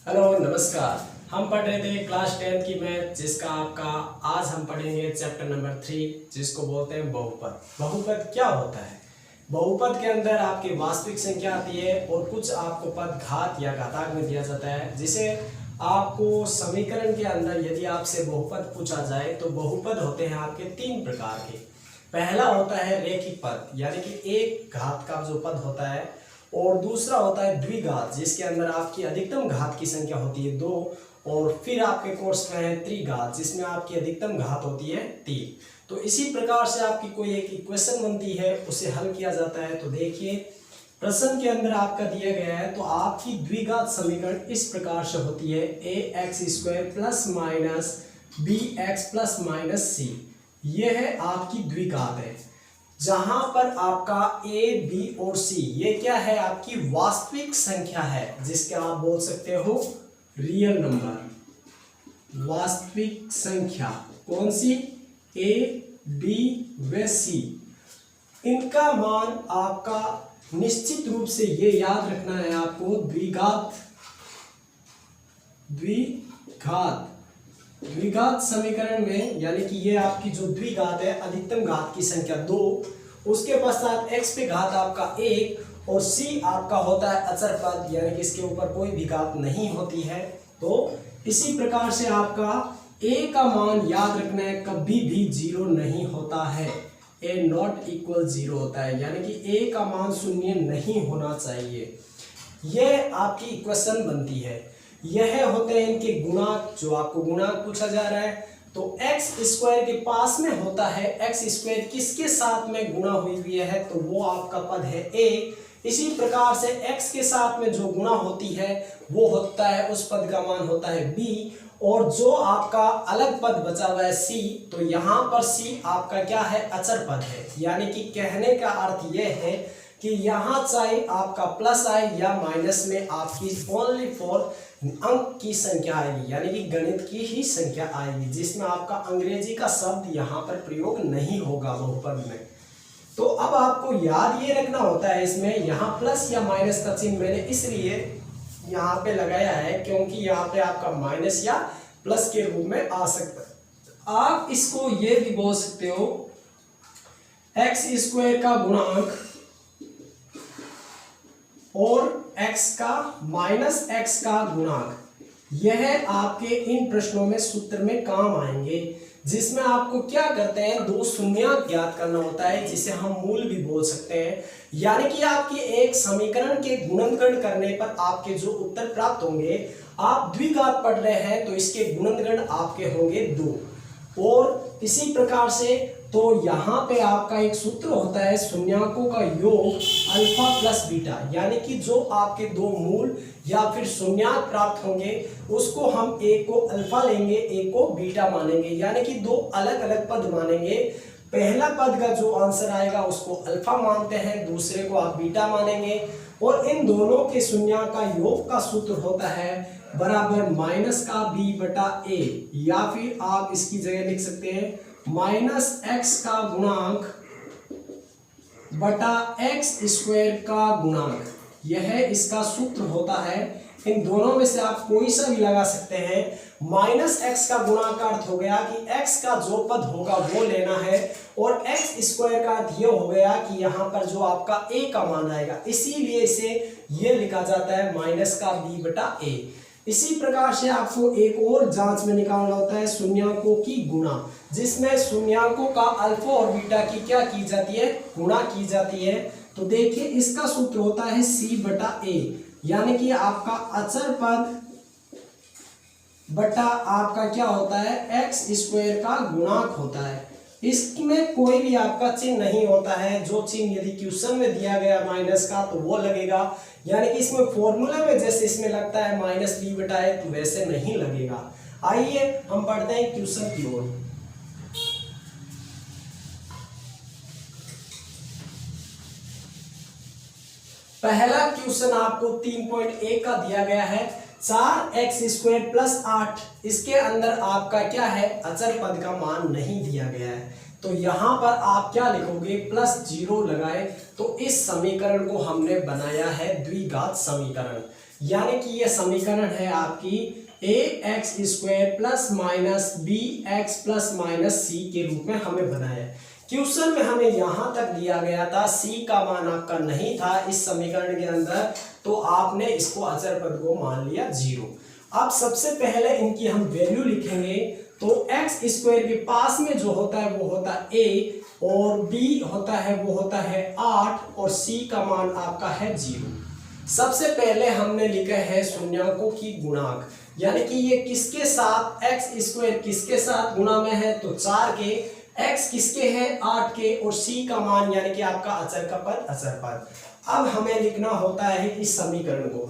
Hello नमस्कार। हम पढ़ रहे थे क्लास 10 की मैथ, जिसका आपका आज हम पढ़ेंगे चैप्टर नंबर 3, जिसको बोलते हैं बहुपद। बहुपद क्या होता है? बहुपद के अंदर आपकी वास्तविक संख्या आती है और कुछ आपको पद घात या घातांक में दिया जाता है, जिसे आपको समीकरण के अंदर यदि आपसे बहुपद पूछा जाए तो बहुपद होते हैं आपके 3 प्रकार के। पहला होता है रैखिक पद, यानी कि एक घात का जो पद होता है, और दूसरा होता है द्विघात, जिसके अंदर आपकी अधिकतम घात की संख्या होती है 2, और फिर आपके कोर्स में है त्रिघात, जिसमें आपकी अधिकतम घात होती है 3। तो इसी प्रकार से आपकी कोई एक इक्वेशन बनती है, उसे हल किया जाता है। तो देखिए प्रश्न के अंदर आपका दिया गया है, तो आपकी द्विघात समीकरण इस प्रकार से होती है ax² plus minus bx plus minus c। यह है आपकी द्विघात है, जहां पर आपका a, b और c ये क्या है, आपकी वास्तविक संख्या है, जिसके आप बोल सकते हो रियल नंबर। वास्तविक संख्या कौन सी? a, b व c। इनका मान आपका निश्चित रूप से ये याद रखना है आपको, द्विघात समीकरण में, यानी कि ये आपकी जो द्विघात है, अधिकतम घात की संख्या 2, उसके पश्चात x पे घात आपका 1 और c आपका होता है अचर पद, यानी कि इसके ऊपर कोई भी घात नहीं होती है। तो इसी प्रकार से आपका a का मान याद रखना है, कभी भी 0 नहीं होता है, a नॉट इक्वल 0 होता है, यानी कि a का मान शून्य नहीं होना चाहिए। यह आपकी इक्वेशन बनती है। यह होते हैं इनके गुणांक, जो आपको गुणांक पूछा जा रहा है। तो x² के पास में होता है, x² किसके साथ में गुणा हुई है, तो वो आपका पद है a। इसी प्रकार से x के साथ में जो गुणा होती है वो होता है, उस पद का मान होता है b, और जो आपका अलग पद बचा हुआ है c, तो यहाँ पर c आपका क्या है, अचर पद है। यानी कि कहने का अर्थ यह है कि यहाँ चाहे आपका प्लस आए या माइनस में, आपकी ओनली फॉर अंक की संख्या आएगी, यानी कि गणित की ही संख्या आएगी, जिसमें आपका अंग्रेजी का शब्द यहाँ पर प्रयोग नहीं होगा बहुपद में। तो अब आपको याद ये रखना होता है, इसमें यहाँ प्लस या माइनस का चिन्ह मैंने इसलिए यहाँ पे लगाया है, क्योंकि यहाँ पे आपका माइनस या प्लस के रूप में आ सकता है। आप इसको ये भी बोल सकते हो x² का गुणांक और x का माइनस x का गुणांक, यह आपके इन प्रश्नों में सूत्र में काम आएंगे, जिसमें आपको क्या करते हैं, दो शून्यांक ज्ञात करना होता है, जिसे हम मूल भी बोल सकते हैं। यानी कि आपके एक समीकरण के गुणनगण करने पर आपके जो उत्तर प्राप्त होंगे, आप द्विघात पढ़ रहे हैं तो इसके गुणनगण आपके होंगे 2। और इसी प्रकार से तो यहाँ पे आपका एक सूत्र होता है, शून्याकों का योग अल्फा प्लस बीटा, यानी कि जो आपके दो मूल या फिर शून्याक प्राप्त होंगे, उसको हम एक को अल्फा लेंगे, एक को बीटा मानेंगे, यानी कि दो अलग अलग पद मानेंगे। पहला पद का जो आंसर आएगा उसको अल्फा मानते हैं, दूसरे को आप बीटा मानेंगे, और इन दोनों के शून्याक का योग का सूत्र होता है बराबर माइनस का b बटा a, या फिर आप इसकी जगह लिख सकते हैं माइनस x का गुणांक बटा x² का गुणांक। यह इसका सूत्र होता है। इन दोनों में से आप कोई सा भी लगा सकते हैं। माइनस x का गुणांक का अर्थ हो गया कि x का जो पद होगा वो लेना है, और x² का अर्थ ये हो गया कि यहाँ पर जो आपका a का मान आएगा, इसीलिए इसे ये लिखा जाता है माइनस का b बटा a। इसी प्रकार से आपको एक और जांच में निकालना होता है शून्याकों की गुणा, जिसमें शून्याकों का अल्फा और बीटा की क्या की जाती है, गुणा की जाती है। तो देखिए इसका सूत्र होता है c बटा a, यानी कि आपका अचर पद बटा आपका क्या होता है, x² का गुणांक होता है। इसमें कोई भी आपका चिन्ह नहीं होता है, जो चिन्ह यदि क्वेश्चन में दिया गया माइनस का तो वो लगेगा, यानी कि इसमें फॉर्मूला में जैसे इसमें लगता है माइनस b बटा a, तो वैसे नहीं लगेगा। आइए हम पढ़ते हैं क्वेश्चन की ओर। पहला क्वेश्चन आपको 3.1 का दिया गया है, 4x² प्लस 8, इसके अंदर आपका क्या है, अचर पद का मान नहीं दिया गया है। तो यहाँ पर आप क्या लिखोगे, +0 लगाए, तो इस समीकरण को हमने बनाया है द्विघात समीकरण। यानी कि ये समीकरण है आपकी ax² plus minus bx plus minus c के रूप में हमें बनाया है। क्वेश्चन में हमें यहां तक दिया गया था c का मान आपका नहीं था इस समीकरण के अंदर, तो आपने इसको अचर पद को मान लिया 0। अब सबसे पहले इनकी हम वैल्यू लिखेंगे, तो x² के पास में जो होता है वो होता है a और b होता है वो होता है 8 और c का मान आपका है 0। सबसे पहले हमने लिखा है शून्यकों की गुणांक, यानी कि ये किसके साथ x² किसके साथ गुणा में है, तो 4 के, x किसके हैं 8 के और c का मान यानी कि आपका अचर का पद अचर पद। अब हमें लिखना होता है इस समीकरण को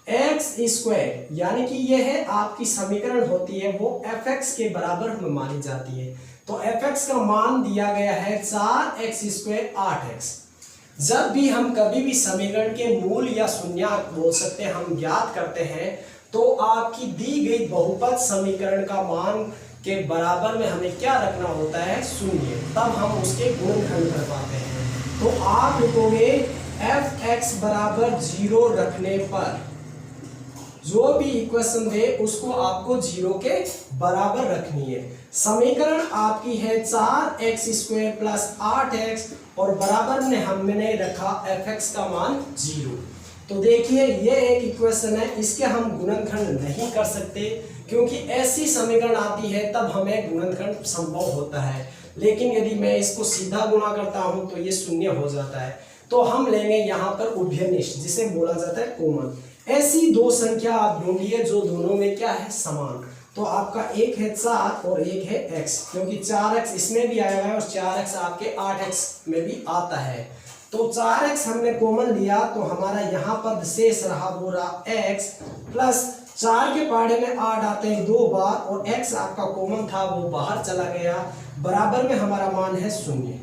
x² यानी कि ये है आपकी समीकरण होती है वो fx के बराबर हमें मानी जाती है। तो fx का मान दिया गया है 4x² 8x। जब भी हम कभी भी समीकरण के मूल या शून्यक बोल सकते हैं हम ज्ञात करते हैं, तो आपकी दी गई बहुपद समीकरण का मान के बराबर में हमें क्या रखना होता है, शून्य, तब हम उसके गुणनखंड कर पाते हैं। तो आप लिखोगे fx बराबर 0 रखने पर जो भी इक्वेशन दे उसको आपको 0 के बराबर रखनी है। समीकरण आपकी है 4x² प्लस 8x और बराबर में हमने रखा fx का मान 0। तो देखिए ये एक इक्वेशन है, इसके हम गुणनखंड नहीं कर सकते क्योंकि ऐसी समीकरण आती है तब हमें गुणनखंड संभव होता है, लेकिन यदि मैं इसको सीधा गुणा करता हूं तो ये शून्य हो जाता है। तो हम लेंगे यहाँ पर उभयनिष्ठ, जिसे बोला जाता है कॉमन। ऐसी दो संख्या आप ढूंढिए जो दोनों में क्या है, समान। तो आपका एक है 4 और एक है x, क्योंकि 4x इसमें भी आया है और 4x आपके 8x में भी आता है। तो 4x हमने कॉमन लिया तो हमारा यहाँ पर शेष रहा वो रहा x प्लस 4 के पहाड़े में 8 आते हैं 2 बार और x आपका कॉमन था वो बाहर चला गया, बराबर में हमारा मान है 0।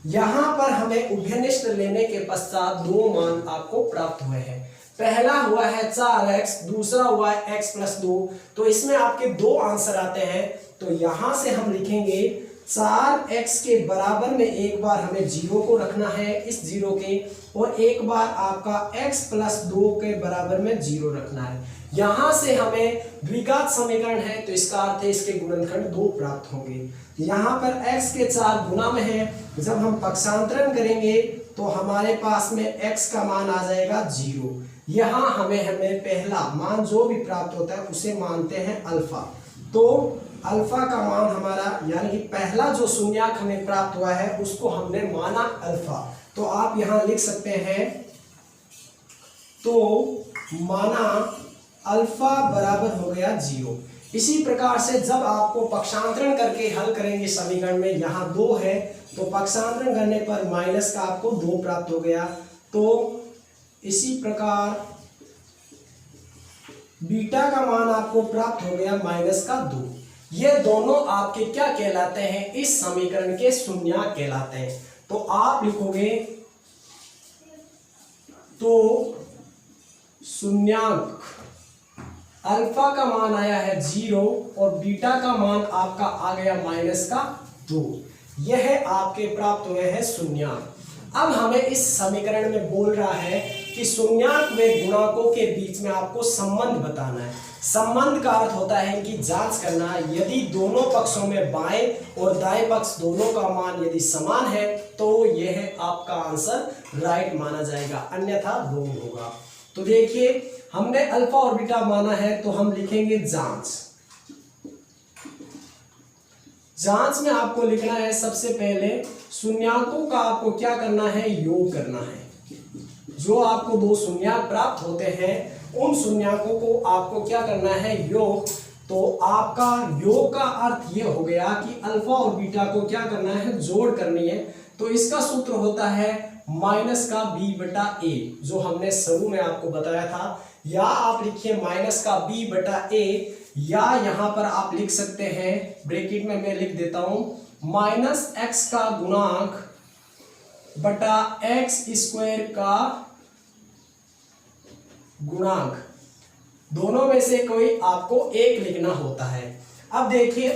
यहाँ पर हमें उभयनिष्ठ लेने के पश्चात दो मान आपको प्राप्त हुए हैं। पहला हुआ है 4x, दूसरा हुआ है x प्लस 2। तो इसमें आपके दो आंसर आते हैं, तो यहां से हम लिखेंगे 4x के बराबर में एक बार हमें 0 को रखना है इस 0 के, और एक बार आपका x प्लस 2 के बराबर में 0 रखना है। यहां से हमें द्विघात समीकरण है तो इसका अर्थ है इसके गुणनखंड 2 प्राप्त होंगे। यहाँ पर x के 4 गुना में है, जब हम पक्षांतरण करेंगे तो हमारे पास में x का मान आ जाएगा 0। यहाँ हमें पहला मान जो भी प्राप्त होता है उसे मानते हैं अल्फा। तो अल्फा का मान हमारा यानी कि पहला जो शून्यक हमें प्राप्त हुआ है उसको हमने माना अल्फा। तो आप यहाँ लिख सकते हैं तो माना अल्फा बराबर हो गया 0। इसी प्रकार से जब आपको पक्षांतरण करके हल करेंगे समीकरण में, यहाँ 2 है तो पक्षांतरण करने पर माइनस का आपको 2 प्राप्त हो गया। तो इसी प्रकार बीटा का मान आपको प्राप्त हो गया -2। ये दोनों आपके क्या कहलाते हैं, इस समीकरण के शून्यक कहलाते हैं। तो आप लिखोगे तो शून्यक अल्फा का मान आया है 0 और बीटा का मान आपका आ गया -2। यह आपके प्राप्त हुए हैं शून्यक। अब हमें इस समीकरण में बोल रहा है कि शून्यक में गुणांकों के बीच में आपको संबंध बताना है। संबंध का अर्थ होता है इनकी जांच करना। यदि दोनों पक्षों में बाएं और दाएं पक्ष दोनों का मान यदि समान है तो यह आपका आंसर राइट माना जाएगा, अन्यथा रॉन्ग होगा। तो देखिए हमने अल्फा और बीटा माना है तो हम लिखेंगे जांच। जांच में आपको लिखना है सबसे पहले शून्यकों का आपको क्या करना है, योग करना है। जो आपको दो शून्यक प्राप्त होते हैं उन शून्यकों को आपको क्या करना है, योग। तो आपका योग का अर्थ ये हो गया कि अल्फा और बीटा को क्या करना है, जोड़ करनी है। तो इसका सूत्र होता है माइनस का b/a, जो हमने शुरू में आपको बताया था। या आप लिखिए माइनस का b/a, या यहां पर आप लिख सकते हैं ब्रैकेट में मैं लिख देता हूं -x का गुणांक बटा x² का गुणांक। दोनों में से कोई आपको एक लिखना होता है। अब देखिए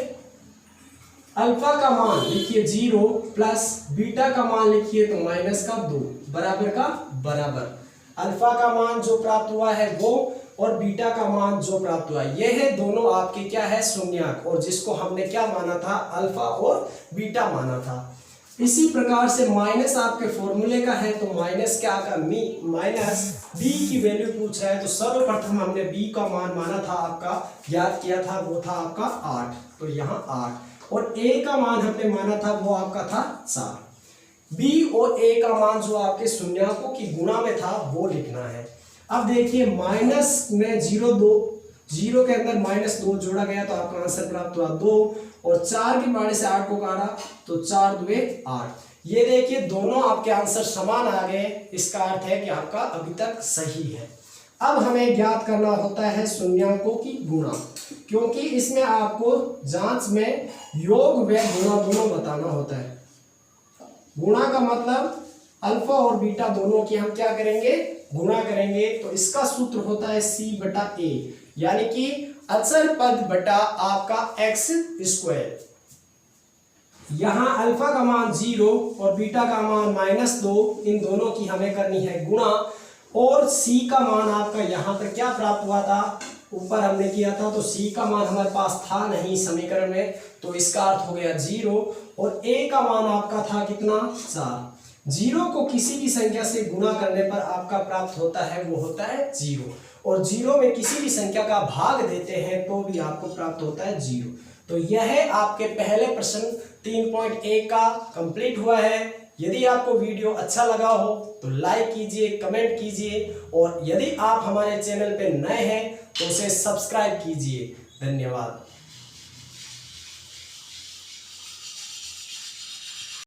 अल्फा का मान लिखिए 0 प्लस बीटा का मान लिखिए तो -2 बराबर का बराबर। अल्फा का मान जो प्राप्त हुआ है वो और बीटा का मान जो प्राप्त हुआ, यह है दोनों आपके क्या है शून्यक, और जिसको हमने क्या माना था अल्फा और बीटा माना था। इसी प्रकार से माइनस आपके फॉर्मूले का है, तो माइनस क्या का माइनस बी की वैल्यू पूछ रहा है, तो सर्वप्रथम हमने बी का मान माना था आपका ज्ञात किया था, वो था आपका 8, तो यहाँ 8, और ए का मान हमने माना था वो आपका था 4। बी और ए का मान जो आपके शून्यकों की गुणा में था वो लिखना है। अब देखिए माइनस में 0 के अंदर -2 जोड़ा गया तो आपका आंसर प्राप्त हुआ 2, और 4 की पाने से 8 को काटा तो 4 दुए 8। ये देखिए दोनों आपके आंसर समान आ गए, इसका अर्थ है कि आपका अभी तक सही है। अब हमें ज्ञात करना होता है शून्यकों की गुणा, क्योंकि इसमें आपको जांच में योग व गुणा दोनों बताना होता है। गुणा का मतलब अल्फा और बीटा दोनों की हम क्या करेंगे गुणा करेंगे, तो इसका सूत्र होता है C/A, यानी कि अचर पद बटा आपका x स्क्वायर। यहां अल्फा का मान 0 और बीटा का मान -2, इन दोनों की हमें करनी है गुणा, और c का मान आपका यहां पर क्या प्राप्त हुआ था, ऊपर हमने किया था, तो c का मान हमारे पास था नहीं समीकरण में, तो इसका अर्थ हो गया 0, और a का मान आपका था कितना 4। 0 को किसी भी संख्या से गुणा करने पर आपका प्राप्त होता है वो होता है 0, और 0 में किसी भी संख्या का भाग देते हैं तो भी आपको प्राप्त होता है 0। तो यह आपके पहले प्रश्न 3.1 का कंप्लीट हुआ है। यदि आपको वीडियो अच्छा लगा हो तो लाइक कीजिए, कमेंट कीजिए, और यदि आप हमारे चैनल पे नए हैं तो उसे सब्सक्राइब कीजिए। धन्यवाद।